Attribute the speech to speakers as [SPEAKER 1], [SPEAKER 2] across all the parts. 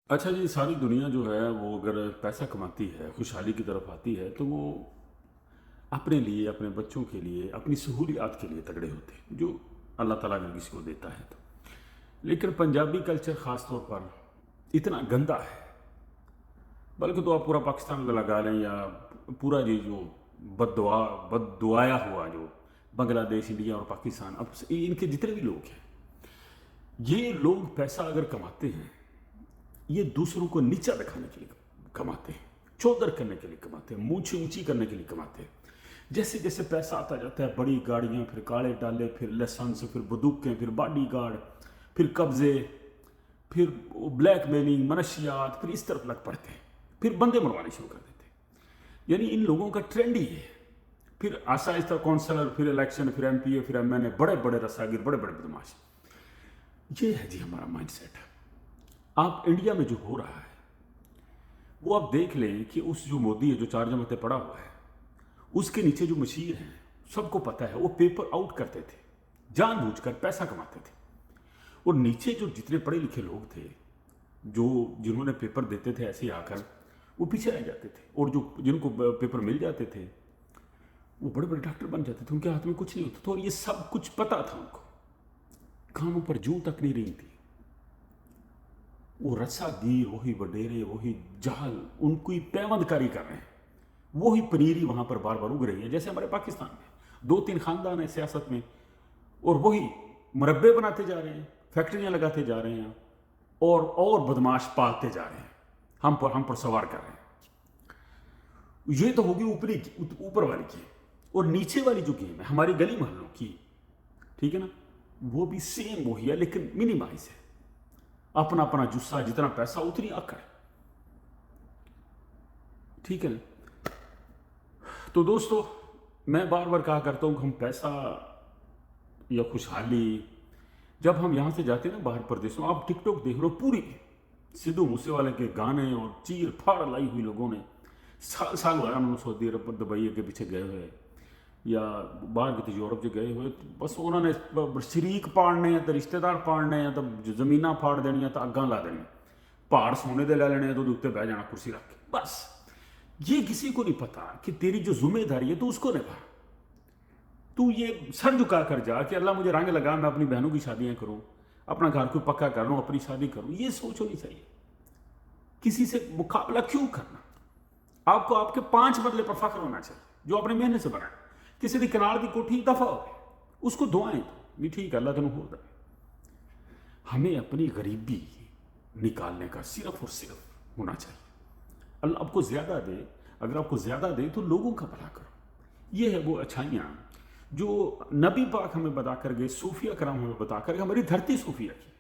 [SPEAKER 1] अच्छा जी, सारी दुनिया जो है वो अगर पैसा कमाती है, खुशहाली की तरफ आती है, तो वो अपने लिए, अपने बच्चों के लिए, अपनी सहूलियात के लिए तगड़े होते हैं, जो अल्लाह ताला अगर किसी को देता है तो। लेकिन पंजाबी कल्चर ख़ास तौर पर इतना गंदा है, बल्कि तो आप पूरा पाकिस्तान में लगा लें या पूरा ये जो बददुआया हुआ जो बांग्लादेश, इंडिया और पाकिस्तान, अब इनके जितने भी लोग हैं, ये लोग पैसा अगर कमाते हैं, ये दूसरों को नीचा दिखाने के लिए कमाते हैं, चौधर करने के लिए कमाते हैं, मूंछ ऊंची करने के लिए कमाते हैं। जैसे जैसे पैसा आता जाता है, बड़ी गाड़ियां, फिर काले डाले, फिर लाइसेंस, फिर बंदूकें, फिर बॉडीगार्ड, फिर कब्जे, फिर ब्लैकमेलिंग, मनशियात, फिर इस तरफ लग पड़ते हैं, फिर बंदे मरवाने शुरू कर देते हैं। यानी इन लोगों का ट्रेंड ही है। फिर आहिस्ता आहिस्ता काउंसलर, फिर इलेक्शन, फिर एमपीए, फिर एमएनए, बड़े बड़े रसागिर, बड़े बड़े बदमाश। ये है जी हमारा माइंडसेट। आप इंडिया में जो हो रहा है वो आप देख लें कि उस जो मोदी है जो चार जमाते पड़ा हुआ है, उसके नीचे जो मशीर हैं, सबको पता है, वो पेपर आउट करते थे, जानबूझकर पैसा कमाते थे। और नीचे जो जितने पढ़े लिखे लोग थे, जो जिन्होंने पेपर देते थे ऐसे आकर, वो पीछे रह जाते थे। और जो जिनको पेपर मिल जाते थे वो बड़े बड़े डॉक्टर बन जाते थे, उनके हाथ में कुछ नहीं होता था। और ये सब कुछ पता था उनको, कानों पर जूं तक नहीं रही थी। वो रस्सागीर, वही वडेरे, वही जहाल, उनकी पैवंदकारी कर रहे हैं। वही पनीरी वहां पर बार बार उग रही है, जैसे हमारे पाकिस्तान में 2-3 खानदान है सियासत में, और वही मुरब्बे बनाते जा रहे हैं, फैक्ट्रियां लगाते जा रहे हैं, और बदमाश पालते जा रहे हैं, हम पर सवार कर रहे हैं। ये तो होगी ऊपर वाली की। और नीचे वाली जो गेम है हमारी गली मोहल्लों की, ठीक है ना, वो भी सेम वही है, लेकिन मिनिमाइज है। अपना अपना जुस्सा, जितना पैसा उतनी आकर, ठीक है ना। तो दोस्तों, मैं बार बार कहा करता हूं कि हम पैसा या खुशहाली, जब हम यहां से जाते हैं ना बाहर प्रदेशों, आप टिकटॉक देख लो, पूरी सिद्धू मूसेवाले के गाने और चीर फाड़ लाई हुई लोगों ने, साल साल हुआ उन्होंने सऊदी अरब, दुबई के पीछे गए हुए, या बाहर कितने यूरोप जो गए हुए, बस उन्होंने शरीक पाड़ने हैं, तो रिश्तेदार पाड़ने हैं, तो जमीना फाड़ देनिया, तो अग्गां ला देनी, पहाड़ सोने दे लै लेने, तो उत्ते बह जाना कुर्सी रख के। बस ये किसी को नहीं पता कि तेरी जो जिम्मेदारी है तो उसको निभा। तू ये सर झुका कर जा कि अल्लाह मुझे रंग लगा, मैं अपनी बहनों की शादियां करूं, अपना घर को पक्का कर लूं, अपनी शादी करूं। ये सोच होनी चाहिए। किसी से मुकाबला क्यों करना? आपको आपके 5 बदले पर फख्र होना चाहिए, जो अपने मेहनत से बनाए। किसी की कनाल की कोठी दफा हो गई, उसको दुआएं भी ठीक है, अल्लाह तेन हो दे। हमें अपनी गरीबी निकालने का सिर्फ और सिर्फ होना चाहिए। अल्लाह आपको ज्यादा दे, अगर आपको ज्यादा दे तो लोगों का भला करो। ये है वो अच्छाइयाँ जो नबी पाक हमें बता कर गए, सूफिया कराम हमें बता कर गए, हमारी धरती सूफिया की।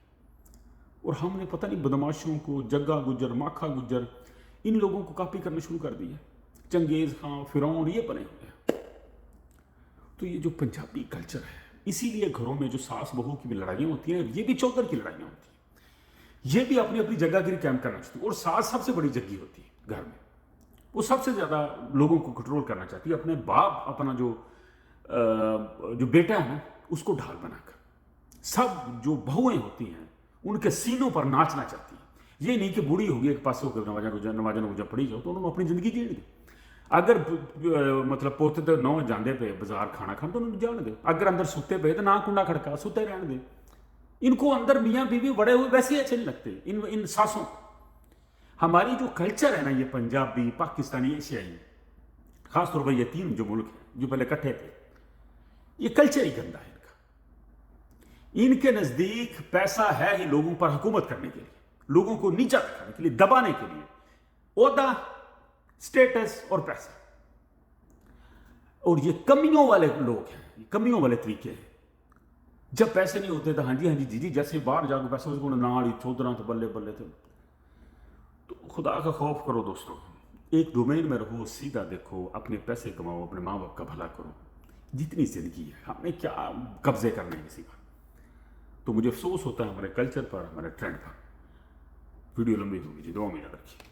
[SPEAKER 1] और हमने पता नहीं बदमाशों को, जग्गा गुज्जर, माखा गुज्जर, इन लोगों को कॉपी करना शुरू कर दिया। चंगेज खां, फिरौन, ये बने हुए हैं। तो ये जो पंजाबी कल्चर है, इसीलिए घरों में जो सास बहू की भी लड़ाइयाँ होती हैं, ये भी चौधर की लड़ाइयाँ होती हैं। ये भी अपनी अपनी जगहगिरी कायम करना चाहती है। और सास सबसे बड़ी जग्गी होती है घर में, वो सबसे ज़्यादा लोगों को कंट्रोल करना चाहती है। अपने बाप, अपना जो बेटा है ना, उसको ढाल बनाकर। सब जो बहुएं होती हैं उनके सीनों पर नाचना चाहती है। ये नहीं कि बूढ़ी होगी एक पास होकर नवाजा रोजा पड़ी जाओ, तो उन्होंने अपनी जिंदगी जीण दी। अगर मतलब पोते तो 9 जाते पे बाजार खाना खान, तो उन्होंने जान दे। अगर अंदर सुते पे तो ना कुंडा खड़का, सुते रहने दे। इनको अंदर मियाँ बीवी बड़े हुए वैसे ही अच्छे नहीं लगते इन सासों। हमारी जो कल्चर है ना, ये पंजाबी, पाकिस्तानी, एशियाई, खासतौर पर ये 3 जो मुल्क हैं जो पहले इकट्ठे थे, ये कल्चर ही गंदा है इनका। इनके नजदीक पैसा है ही लोगों पर हुकूमत करने के लिए, लोगों को नीचा दिखाने के लिए, दबाने के लिए, ओहदा, स्टेटस और पैसा। और ये कमियों वाले लोग हैं, ये कमियों वाले तरीके हैं। जब पैसे नहीं होते तो हाँ जी जी, जैसे बाहर जाकर पैसा उसको नाल चौधरा तो बल्ले बल्ले थे। तो खुदा का खौफ करो दोस्तों, एक डोमेन में रहो, सीधा देखो, अपने पैसे कमाओ, अपने माँ बाप का भला करो। जितनी जिंदगी है, हमने क्या कब्जे करने हैं किसी पर। तो मुझे अफसोस होता है हमारे कल्चर पर, हमारे ट्रेंड पर। वीडियो लंबी होगी जी, 2 महीने रखिए।